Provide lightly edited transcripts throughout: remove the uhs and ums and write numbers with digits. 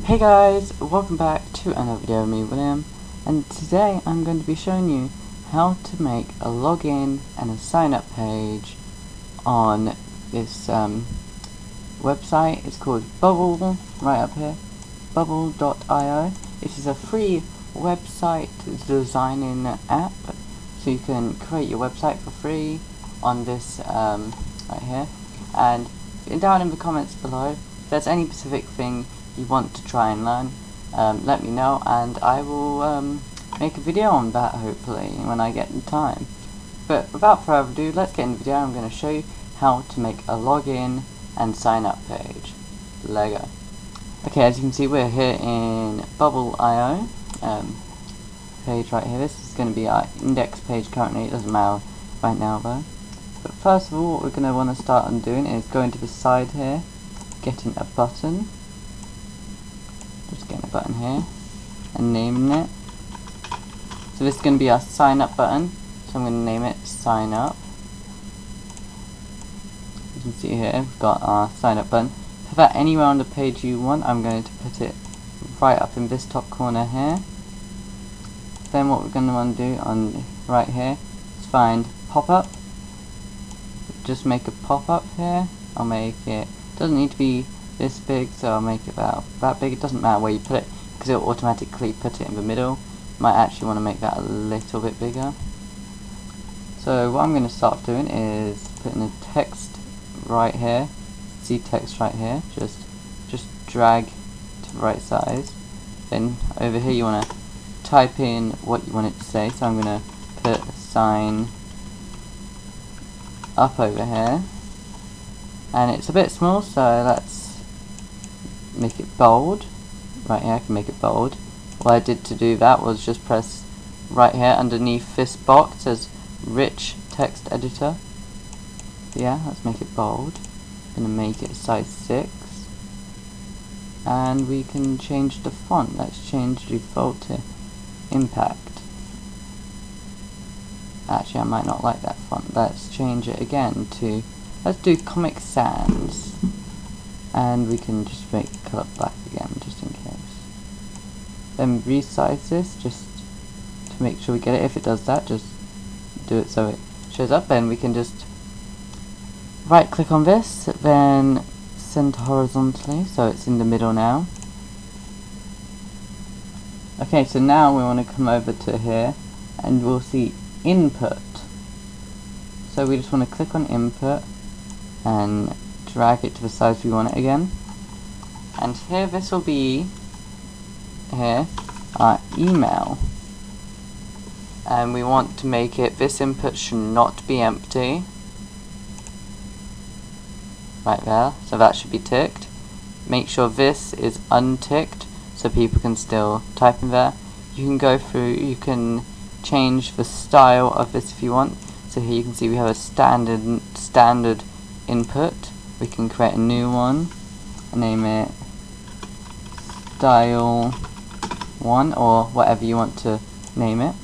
Hey guys, welcome back to another video of me, William, and today I'm going to be showing you how to make a login and a sign up page on this website. It's called Bubble, right up here, bubble.io. It is a free website designing app, so you can create your website for free on this right here. And down in the comments below, if there's any specific thing you want to try and learn, let me know, and I will make a video on that hopefully when I get the time. But without further ado, let's get in the video. I'm going to show you how to make a login and sign up page. Lego. Okay, as you can see, we're here in Bubble.io page right here. This is going to be our index page currently. It doesn't matter right now though. But first of all, what we're going to want to start on doing is going to the side here, getting a button. Just getting a button here and naming it. So this is going to be our sign up button, so I'm going to name it sign up. You can see here we've got our sign up button. Put that anywhere on the page you want. I'm going to put it right up in this top corner here. Then what we're going to want to do on right here is find pop up. Just make a pop up here. I'll make it, doesn't need to be this big, so I'll make it about that big. It doesn't matter where you put it because it'll automatically put it in the middle. Might actually want to make that a little bit bigger. So what I'm going to start doing is putting a text right here. See text right here. Just drag to the right size. Then over here you want to type in what you want it to say. So I'm going to put sign up over here, and it's a bit small, so let's make it bold. Right here I can make it bold. What I did to do that was just press right here underneath this box. It says rich text editor. Yeah, let's make it bold. I'm gonna make it size 6, and we can change the font. Let's change default to impact. Actually, I might not like that font. Let's change it again to, let's do Comic Sans, and we can just make the colour black again, just in case. Then resize this, just to make sure we get it. If it does that, just do it so it shows up, and we can just right click on this, then center horizontally, so it's in the middle now. Okay, so now we want to come over to here, and we'll see input. So we just want to click on input and drag it to the size we want it again. And here this will be here our email. And we want to make it, this input should not be empty. Right there, so that should be ticked. Make sure this is unticked so people can still type in there. You can go through, you can change the style of this if you want. So here you can see we have a standard input. We can create a new one and name it style 1 or whatever you want to name it.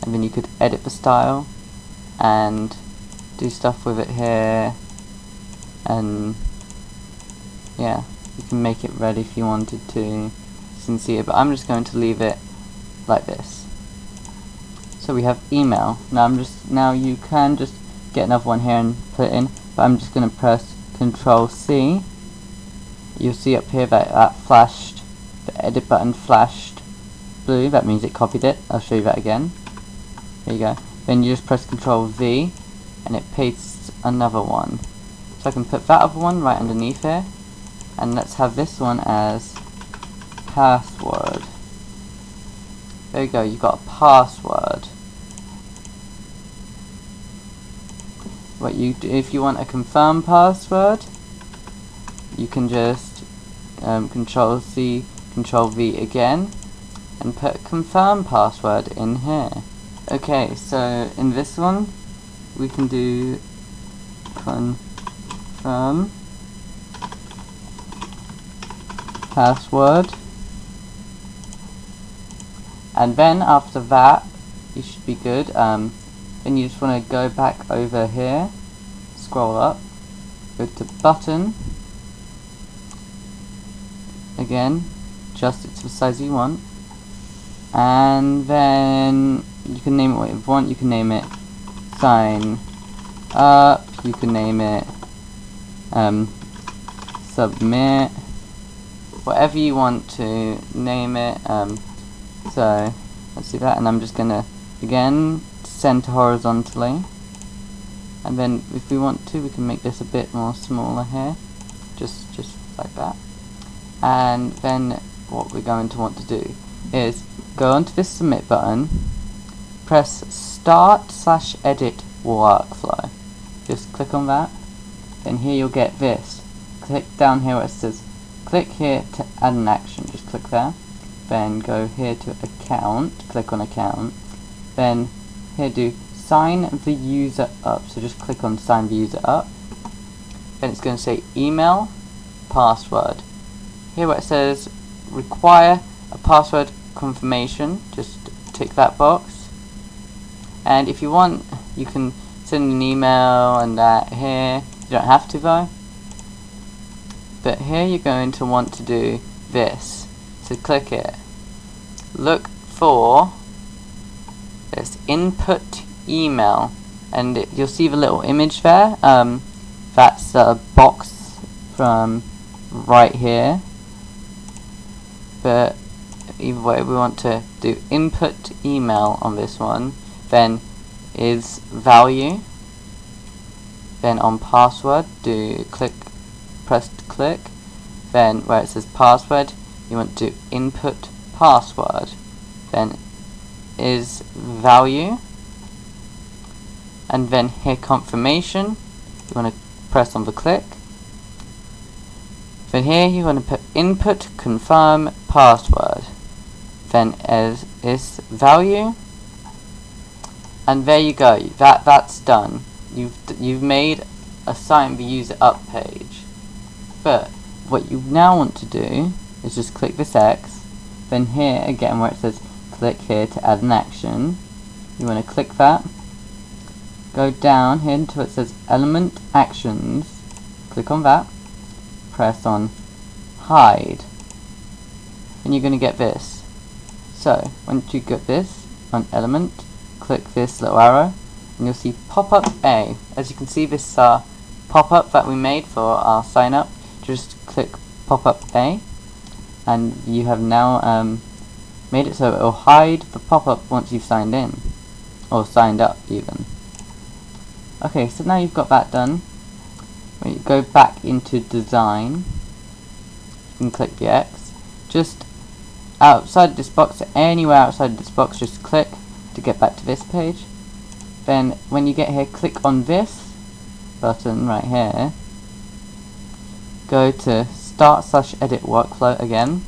And then you could edit the style and do stuff with it here, and yeah, you can make it red if you wanted to, sincere, but I'm just going to leave it like this. So we have email. Now you can just get another one here and put it in, but I'm just going to press Control C. You'll see up here that flashed, the edit button flashed blue. That means it copied it. I'll show you that again. There you go. Then you just press Control V, and it pastes another one. So I can put that other one right underneath here, and let's have this one as password. There you go. You've got a password. What you do, if you want a confirm password, you can just Control C, Control V again, and put confirm password in here. Okay, so in this one, we can do confirm password, and then after that, you should be good. Then you just want to go back over here, scroll up, go to button, again, adjust it to the size you want, and then you can name it what you want. You can name it sign up, you can name it submit, whatever you want to name it. So let's do that, and I'm just gonna again center horizontally, and then if we want to we can make this a bit more smaller here, just like that. And then what we're going to want to do is go onto this submit button, press start/edit workflow, just click on that, then here you'll get this. Click down here where it says click here to add an action, just click there, then go here to account, click on account, then here do sign the user up, so just click on sign the user up, then it's going to say email password. Here where it says require a password confirmation, just tick that box, and if you want you can send an email and that here. You don't have to though, but here you're going to want to do this, so click it, look for this input email, and you'll see the little image there. That's a box from right here, but either way we want to do input email on this one, then is value, then on password do press click, then where it says password you want to do input password, then is value, and then here confirmation you want to press on the click, then here you want to put input confirm password, then as is value, and there you go. That's done. You've made a sign the user up page. But what you now want to do is just click this X, then here again where it says click here to add an action, you want to click that, go down here until it says element actions, click on that, press on hide, and you're going to get this. So once you get this on element, click this little arrow and you'll see pop-up A. As you can see, this pop-up that we made for our sign up, just click pop-up A and you have now made it so it will hide the pop-up once you've signed in, or signed up even. Okay, so now you've got that done. When you go back into design, you can click the X. Just outside this box, anywhere outside this box, just click to get back to this page. Then when you get here, click on this button right here, go to start/edit workflow again,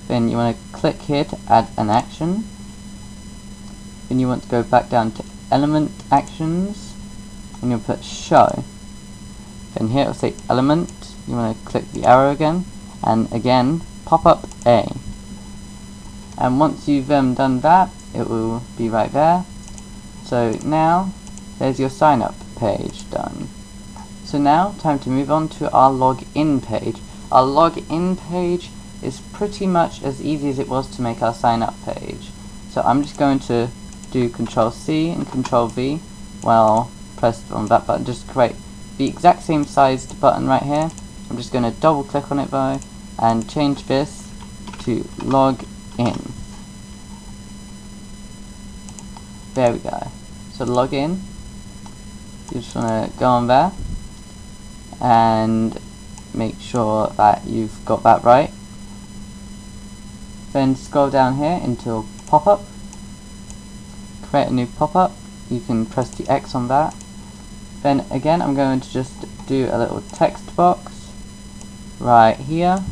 then you want to click here to add an action, then you want to go back down to element actions and you'll put show, then here it will say element, you want to click the arrow again, and again pop up A, and once you've done that it will be right there. So now there's your sign up page done. So now time to move on to our login page. Our login page is pretty much as easy as it was to make our sign up page. So I'm just going to do Control C and Control V while pressed on that button, just create the exact same sized button right here. I'm just going to double click on it though and change this to log in. There we go. So log in, you just want to go on there and make sure that you've got that right. Then scroll down here into pop-up, create a new pop-up, you can press the X on that. Then again I'm going to just do a little text box right here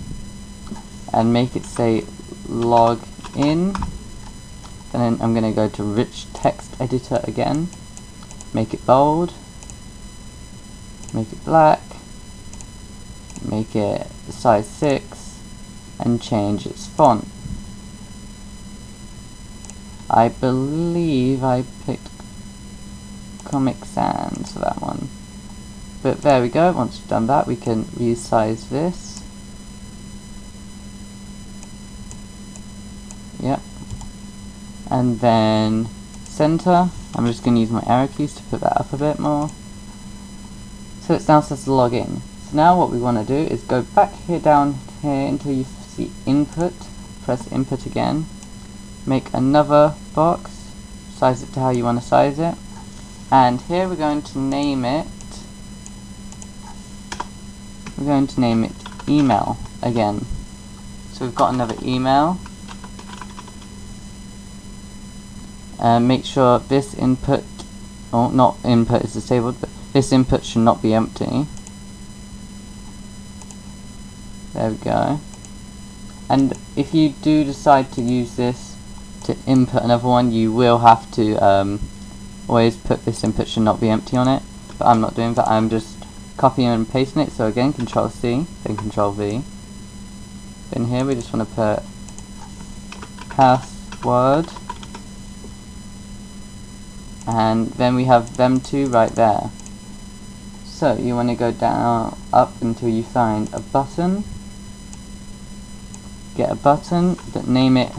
and make it say log in. And then I'm going to go to rich text editor again, make it bold, make it black, make it size 6 and change its font. I believe I picked Comic Sans for that one. But there we go, once we've done that we can resize this. and then center. I'm just going to use my arrow keys to put that up a bit more. So it's now says login. So now what we want to do is go back here, down here until you see input. Press input again. Make another box. Size it to how you want to size it. And here we're going to name it. We're going to name it email again. So we've got another email. Make sure this input, or not input is disabled, but this input should not be empty. There we go. And if you do decide to use this to input another one, you will have to always put this input should not be empty on it. But I'm not doing that, I'm just copying and pasting it. So again, Control C, then Control V. Then here we just want to put password. And then we have them two right there. So you want to go down, up until you find a button. Get a button, but name it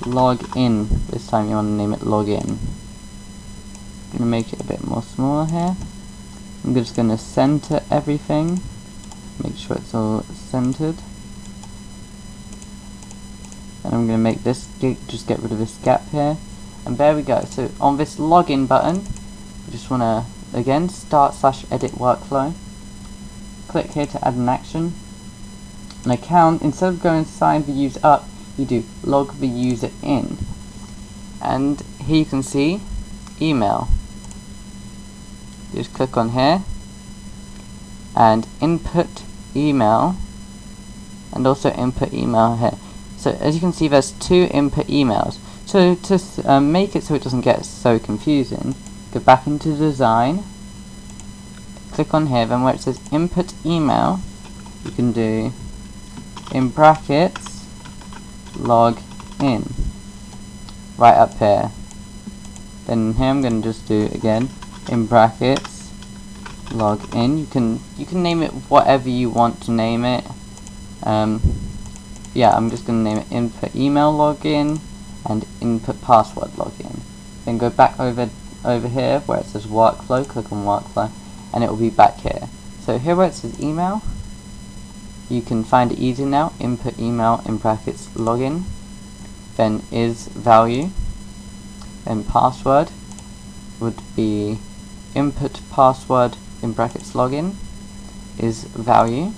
login. This time you want to name it login. I'm going to make it a bit more smaller here. I'm just going to center everything. Make sure it's all centered. And I'm going to make this, just get rid of this gap here. And there we go. So on this login button, you just want to, again, start/edit workflow. Click here to add an action. An account, instead of going sign the user up, you do log the user in. And here you can see email. You just click on here and input email, and also input email here. So as you can see, there's two input emails. So to make it so it doesn't get so confusing, go back into design, click on here, then where it says input email, you can do in brackets log in right up here. Then here I'm going to just do again in brackets log in. You can name it whatever you want to name it. Yeah, I'm just going to name it input email login and input password login. Then go back over here where it says workflow, click on workflow, and it will be back here. So here where it says email, you can find it easy now. Input email in brackets login, then is value, then password would be input password in brackets login is value.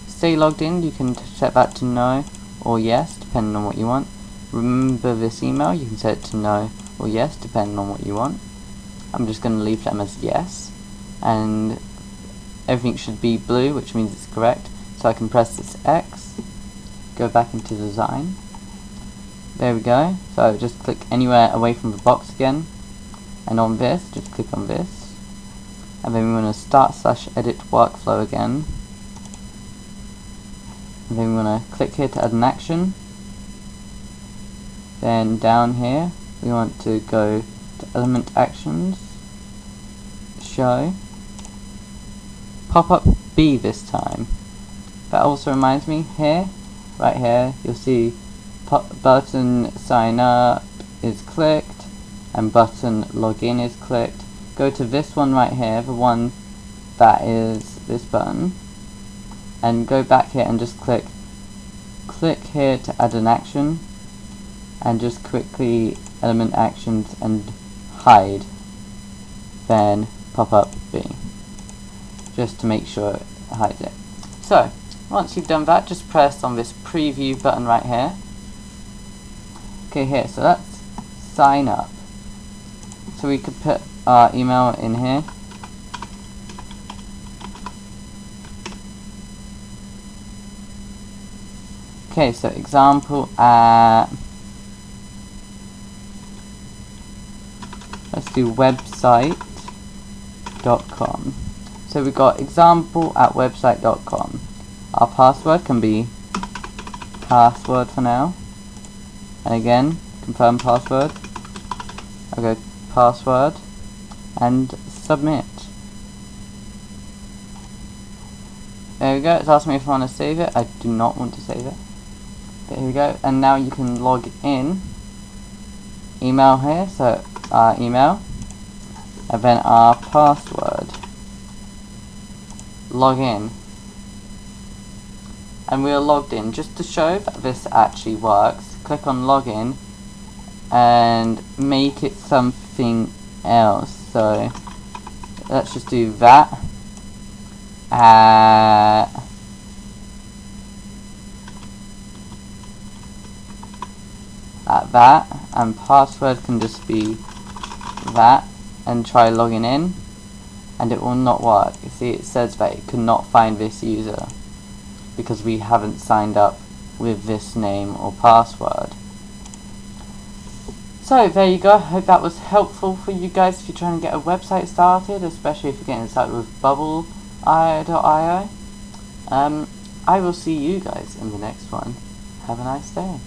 Stay logged in, you can set that to no or yes depending on what you want. Remember this email, you can set it to no or yes depending on what you want. I'm just going to leave them as yes, and everything should be blue, which means it's correct. So I can press this X, go back into design. There we go. So just click anywhere away from the box again, and on this, just click on this, and then we want to start/edit workflow again. And then we want to click here to add an action. Then down here we want to go to element actions, show, pop-up B this time. That also reminds me, here, right here, you'll see button sign up is clicked and button login is clicked. Go to this one right here, the one that is this button, and go back here and just click here to add an action, and just quickly element actions and hide, then pop up B, just to make sure it hides it. So once you've done that, just press on this preview button right here. Okay, here, so that's sign up. So we could put our email in here. Okay, so example at, let's do website.com. So we've got example at website.com. Our password can be password for now. And again, confirm password. I'll go password and submit. There we go. It's asking me if I want to save it. I do not want to save it. But here we go. And now you can log in email here, so our email, and then our password. Log in. And we are logged in. Just to show that this actually works, click on login and make it something else. So let's just do that. At that, and password can just be that, and try logging in, and it will not work. You see, it says that it could not find this user because we haven't signed up with this name or password. So there you go. I hope that was helpful for you guys if you're trying to get a website started, especially if you're getting started with bubble.io. I will see you guys in the next one. Have a nice day.